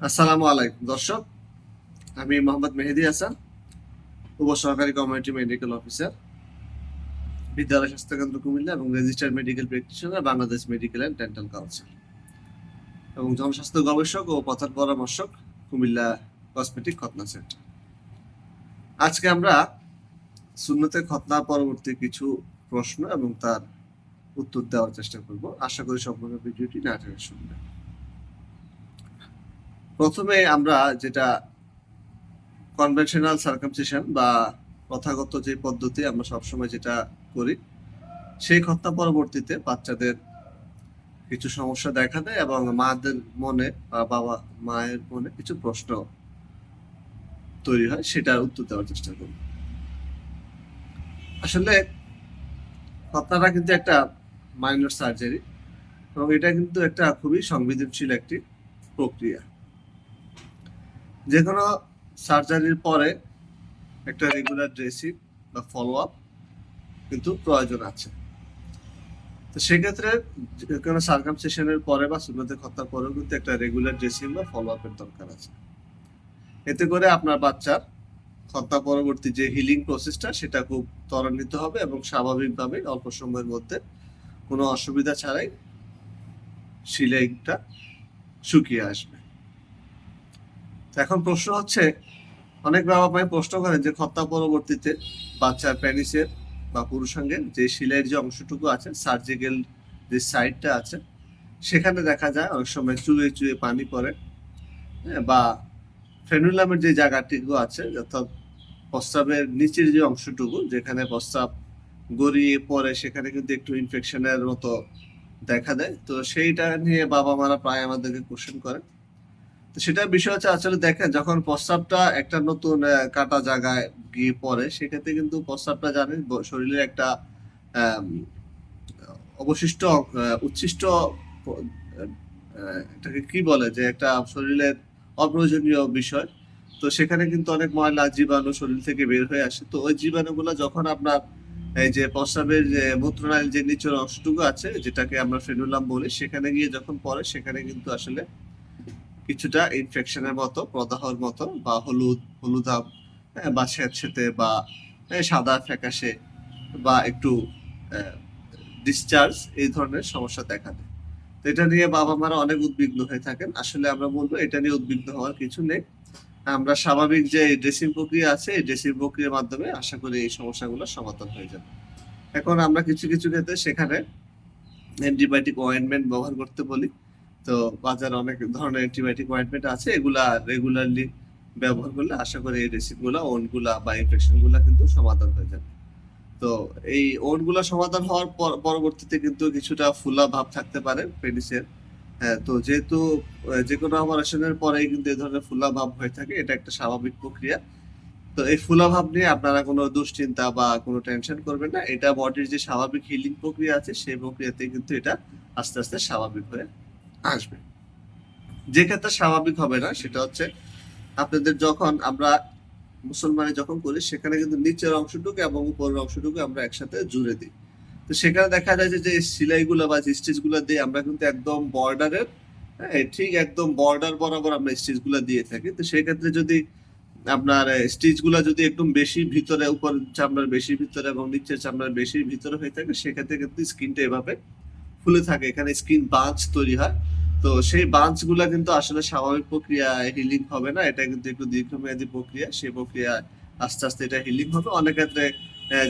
আসসালামু আলাইকুম দর্শক, আমি মোহাম্মদ মেহেদী হাসান, উপসহকারী কমিউনিটি মেডিকেল অফিসার, বিদ্যালয় স্বাস্থ্যকেন্দ্র কুমিল্লা এবং registered medical practitioner Bangladesh medical and dental council এবং জনস্বাস্থ্য গবেষক ও পথের পরামর্শক কুমিল্লা কসমেটিক খতনা সেন্টার। আজকে আমরা সুন্নতে খতনা পরবর্তী কিছু প্রশ্ন এবং তার উত্তর দেওয়ার চেষ্টা করব। আশা করি সম্পূর্ণ ভিডিওটি না টেনে শুনবেন। প্রথমে আমরা যেটা কনভেনশনাল সার্কামসিশন বা প্রথাগত যে পদ্ধতি আমরা সবসময় যেটা করি, সেই খতনা পরবর্তীতে বাচ্চাদের কিছু সমস্যা দেখা দেয় এবং মাদের মনে বা বাবা মায়ের মনে কিছু প্রশ্ন তৈরি হয়, সেটার উত্তর দেওয়ার চেষ্টা করব। আসলে খতনাটা কিন্তু একটা মাইনর সার্জারি এবং এটা কিন্তু একটা খুবই সংবেদনশীল একটি প্রক্রিয়া। যে কোনো সার্জারির পরে একটা রেগুলার ড্রেসিং বা ফলো আপ কিন্তু প্রয়োজন আছে। তো সেক্ষেত্রে কোনো সার্কামসিশনের পরে বা সুন্নতে খতনার পরেও কিন্তু একটা রেগুলার ড্রেসিং বা ফলো আপের দরকার আছে। এতে করে আপনার বাচ্চার খতনা পরবর্তী যে হিলিং প্রসেসটা সেটা খুব ত্বরান্বিত হবে এবং স্বাভাবিকভাবে অল্প সময়ের মধ্যে কোনো অসুবিধা ছাড়াই সিলাইটা শুকিয়ে আসবে। এখন প্রশ্ন হচ্ছে, অনেক বাবা মাই প্রশ্ন করেন যে খতনা পরবর্তীতে বাচ্চার প্যানিসের বা পুরুষাঙ্গের যে সিলাইয়ের যে অংশটুকু আছে, সার্জিক্যাল যে সাইডটা আছে, সেখানে দেখা যায় অনেক সময় চুয়ে চুয়ে পানি পড়ে, বা ফ্রেনুলামের যে জায়গাটুকু আছে অর্থাৎ প্রস্রাবের নিচের যে অংশটুকু যেখানে প্রস্রাব গড়িয়ে পড়ে সেখানে কিন্তু একটু ইনফেকশনের মতো দেখা দেয়। তো সেইটা নিয়ে বাবা মারা প্রায় আমাদেরকে কোশ্চেন করে। তো সেটার বিষয় হচ্ছে, আসলে দেখেন যখন প্রস্রাবটা একটা নতুন কাটা জায়গায় গিয়ে পড়ে, সেক্ষেত্রে কিন্তু প্রস্রাবটা জানেন শরীরের একটা অবশিষ্ট উচ্ছিষ্ট এটাকে কি বলে, যে একটা শরীরের অপ্রয়োজনীয় বিষয়। তো সেখানে কিন্তু অনেক ময়লা জীবাণু শরীর থেকে বের হয়ে আসে। তো ওই জীবাণুগুলো যখন আপনার এই যে প্রস্রাবের যে মূত্রনালীর যে নিচের অংশটুকু আছে যেটাকে আমরা ফ্রেনুলাম বলি, সেখানে গিয়ে যখন পড়ে সেখানে কিন্তু আসলে কিছুটা ইনফেকশনের মতো, প্রদাহর মতো বা হলুদাভ, বা স্যাঁতসেঁতে বা সাদা ফ্যাকাশে বা একটু ডিসচার্জ, এই ধরনের সমস্যা দেখা দেয়। তো এটা নিয়ে বাবা মারা অনেক উদ্বিগ্ন হয়ে থাকেন। আসলে আমরা বলবো এটা নিয়ে উদ্বিগ্ন হওয়ার কিছু নেই। আমরা স্বাভাবিক যে ড্রেসিং প্রক্রিয়া আছে, এই ড্রেসিং প্রক্রিয়ার মাধ্যমে আশা করি এই সমস্যাগুলো সমাধান হয়ে যাবে। এখন আমরা কিছু কিছু ক্ষেত্রে সেখানে অ্যান্টিবায়োটিক অয়েন্টমেন্ট ব্যবহার করতে বলি। তো বাজারে অনেক ধরনের অ্যান্টিবায়োটিক অয়েন্টমেন্ট আছে, এগুলা রেগুলারলি ব্যবহার করলে আশা করি এই ড্রেসিংগুলা, ওন্ডগুলা বা ইনফেকশনগুলা কিন্তু সমাধান হয়ে যাবে। তো এই ওন্ডগুলা সমাধান হওয়ার পরবর্তীতে কিন্তু কিছুটা ফুলা ভাব থাকতে পারে পেনিসের। হ্যাঁ, তো যেহেতু যে কোনো অপারেশনের পরেই কিন্তু এই ধরনের ফুলা ভাব হয়ে থাকে, এটা একটা স্বাভাবিক প্রক্রিয়া। তো এই ফুলা ভাব নিয়ে আপনারা কোনো দুশ্চিন্তা বা কোনো টেনশন করবেন না। এটা বডির যে স্বাভাবিক হিলিং প্রক্রিয়া আছে সেই প্রক্রিয়াতে কিন্তু এটা আস্তে আস্তে স্বাভাবিক হয়ে আসবে। যে ক্ষেত্রে স্বাভাবিক হবে না সেটা হচ্ছে, আপনাদের যখন আমরা মুসলমানে যখন করি সেখানে কিন্তু নিচের অংশটুকু এবং উপরের অংশটুকু আমরা একসাথে জুড়ে দিই। তো সেখানে দেখা যায় যে সিলাইগুলো বা স্টিচগুলো দিয়ে আমরা কিন্তু একদম বর্ডারের, হ্যাঁ ঠিক একদম বর্ডার বরাবর আমরা স্টিচগুলো দিয়ে থাকি। তো সেই ক্ষেত্রে যদি আপনার স্টিচগুলো যদি একদম বেশি ভিতরে, উপর চামড়ার বেশি ভিতরে এবং নিচের চামড়ার বেশি ভিতরে হয়ে থাকে, সেক্ষেত্রে কিন্তু স্কিনটা এভাবে ফুলে থাকে, এখানে স্কিন বাঞ্চ তৈরি হয়। তো সেই বাঞ্চ গুলা কিন্তু আসলে স্বাভাবিক প্রক্রিয়া হিলিং হবে না, এটা কিন্তু একটু দীর্ঘমেয়াদী প্রক্রিয়া। সেই প্রক্রিয়া আস্তে আস্তে এটা হিলিং হবে। অনেক ক্ষেত্রে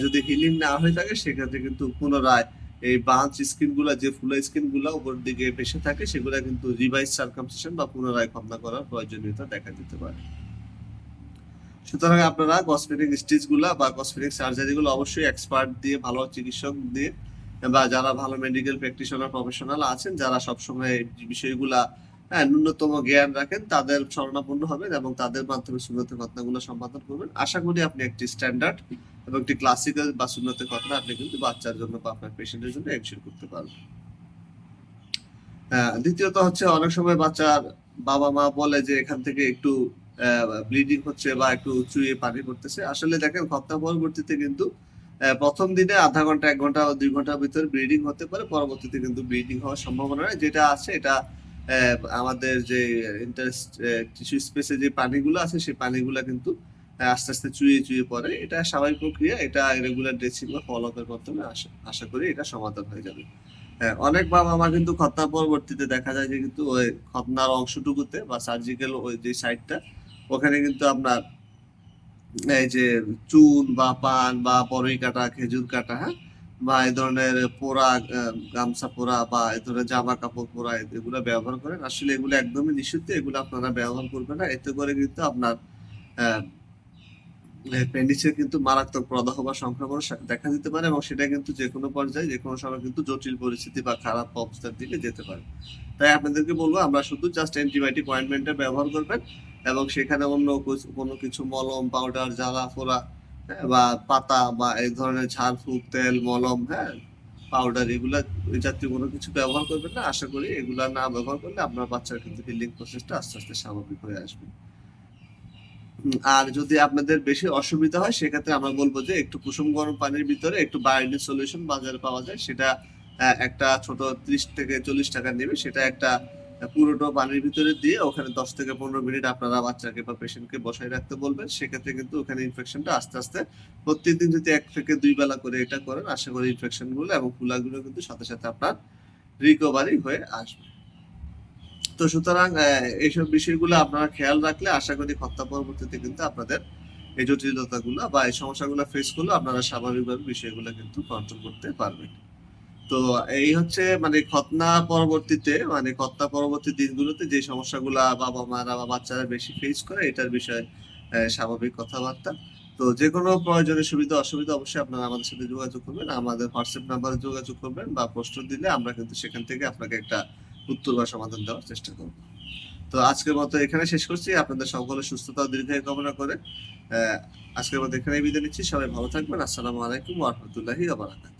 যদি হিলিং না হয়ে থাকে সেক্ষেত্রে কিন্তু পুনরায় এই বাঞ্চ স্কিন গুলা, যে ফুলা স্কিন গুলা উপর দিকে ভেসে থাকে, সেগুলা কিন্তু রিভাইস সার্কামসিশন বা পুনরায় খতনা করার প্রয়োজনীয়তা দেখা দিতে পারে। সুতরাং আপনারা কসমেটিক স্টিচ গুলা বা কসমেটিক সার্জারি গুলো অবশ্যই এক্সপার্ট দিয়ে, ভালো চিকিৎসক দিয়ে বা যারা ভালো মেডিকেল প্র্যাকটিশনার প্রফেশনাল আছেন, যারা সবসময় এই বিষয়গুলা ন্যূনতম জ্ঞান রাখেন, তাদের শরণাপন্ন হবেন এবং তাদের মাধ্যমে সুন্নতের ঘটনাগুলো সমাধান করবেন। আশা করি আপনি একটি স্ট্যান্ডার্ড এবং একটি ক্লাসিক্যাল বা সুন্নতের ঘটনা আপনি কিন্তু বাচ্চার জন্য বা আপনার পেশেন্টের জন্য এনশিওর করতে পারবেন। দ্বিতীয়ত হচ্ছে, অনেক সময় বাচ্চার বাবা মা বলে যে এখান থেকে একটু ব্লিডিং হচ্ছে বা একটু চুইয়ে পানি পড়তেছে। আসলে দেখেন খতনা পরবর্তীতে কিন্তু প্রথম দিনে আধা ঘন্টা, 1 ঘন্টা বা 2 ঘন্টার ভিতরে ব্লিডিং হতে পারে, পরবর্তীতে কিন্তু ব্লিডিং হওয়ার সম্ভাবনা নেই। যেটা আছে এটা আমাদের যে ইন্টারেস্ট টিস্যু স্পেসে যে পানিগুলো আছে সেই পানিগুলা কিন্তু আস্তে আস্তে চুইয়ে চুইয়ে পড়ে। এটা স্বাভাবিক প্রক্রিয়া। এটা রেগুলার ড্রেসিং বা ফলো আপের মাধ্যমে আশা করি এটা সমাধান হয়ে যাবে। হ্যাঁ, অনেক বাবা-মা কিন্তু খতনা পরবর্তীতে দেখা যায় যে কিন্তু ওই খতনার অংশটুকুতে বা সার্জিক্যাল ওই যে সাইডটা ওখানে কিন্তু আপনার এই যে চুন বা পান বা বড়ই কাটা, খেজুর কাটা, হ্যাঁ? বা এই ধরনের পোড়া গামছা পোড়া বা এই ধরনের জামা কাপড় পোড়া এগুলা ব্যবহার করেন। আসলে এগুলো একদমই নিষিদ্ধ। এগুলো আপনারা ব্যবহার করবেন না। এতে করে কিন্তু আপনার অ্যা অ্যাপেন্ডিক্সের কিন্তু মারাত্মক প্রদাহ বা সংক্রমণ দেখা দিতে পারে এবং সেটা কিন্তু যেকোনো পর্যায়ে যেকোনো সময় কিন্তু জটিল পরিস্থিতি বা খারাপ অবস্থার দিকে যেতে পারে। তাই আপনাদেরকে বলব আমরা শুধু জাস্ট অ্যান্টিবায়োটিক অয়েন্টমেন্টটা ব্যবহার করবেন এবং সেখানে অন্য কোনো কিছু মলম, পাউডার, জ্বালা পোড়া, হ্যাঁ? বা পাতা বা এই ধরনের ঝাড়ফুঁক, তেল, মলম, হ্যাঁ? পাউডার এগুলা এই জাতীয় কোনো কিছু ব্যবহার করবেন না। আশা করি এগুলা না ব্যবহার করলে আপনার বাচ্চার কিন্তু হিলিং প্রসেসটা আস্তে আস্তে স্বাভাবিক হয়ে আসবে। আর যদি আপনাদের বেশি অসুবিধা হয় সেক্ষেত্রে আমরা বলবো যে একটু কুসুম গরম পানির ভিতরে একটু বায়োডিন সলিউশন বাজারে পাওয়া যায় সেটা একটা ছোট 30 থেকে 40 টাকা নেবে সেটা একটা পুরোটা পানির ভিতরে দিয়ে ওখানে 10 থেকে 15 মিনিট আপনারা বাচ্চাকে বা পেশেন্টকে বসায় রাখতে বলবেন সেক্ষেত্রে কিন্তু ওখানে ইনফেকশনটা আস্তে আস্তে প্রত্যেকদিন যদি 1 থেকে 2 বেলা করে এটা করেন আশা করি ইনফেকশনগুলো এবং ফুলাগুলো কিন্তু সাথে সাথে আপনার রিকভারি হয়ে আসবে। তো সুতরাং এইসব বিষয়গুলো আপনারা খেয়াল রাখলে আশা করি খতনা পরবর্তীতে কিন্তু আপনাদের এই জটিলতাগুলো বা এই সমস্যাগুলো ফেস করলে আপনারা স্বাভাবিকভাবে বিষয়গুলো কিন্তু কন্ট্রোল করতে পারবেন। তো এই হচ্ছে মানে খতনা পরবর্তী দিনগুলোতে যে সমস্যাগুলা বাবা-মারা বা বাচ্চারা বেশি ফেস করে এটার বিষয়ে স্বাভাবিক কথাবার্তা। তো যেকোনো প্রয়োজনে সুবিধা অসুবিধা অবশ্যই আপনারা আমাদের সাথে যোগাযোগ করবেন। আমাদের WhatsApp নাম্বারে যোগাযোগ করবেন বা প্রশ্ন দিলে আমরা কিন্তু সেখান থেকে আপনাকে একটা উত্তর বা সমাধান দেওয়ার চেষ্টা করব। তো আজকের মতো এখানে শেষ করছি। আপনাদের সকলের সুস্থতা ও দীর্ঘায়ু কামনা করে আজকের মতো এখানেই বিদায় নিচ্ছি। সবাই ভালো থাকবেন। আসসালামু আলাইকুম ওয়া রাহমাতুল্লাহি ওয়া বারাকাতুহু।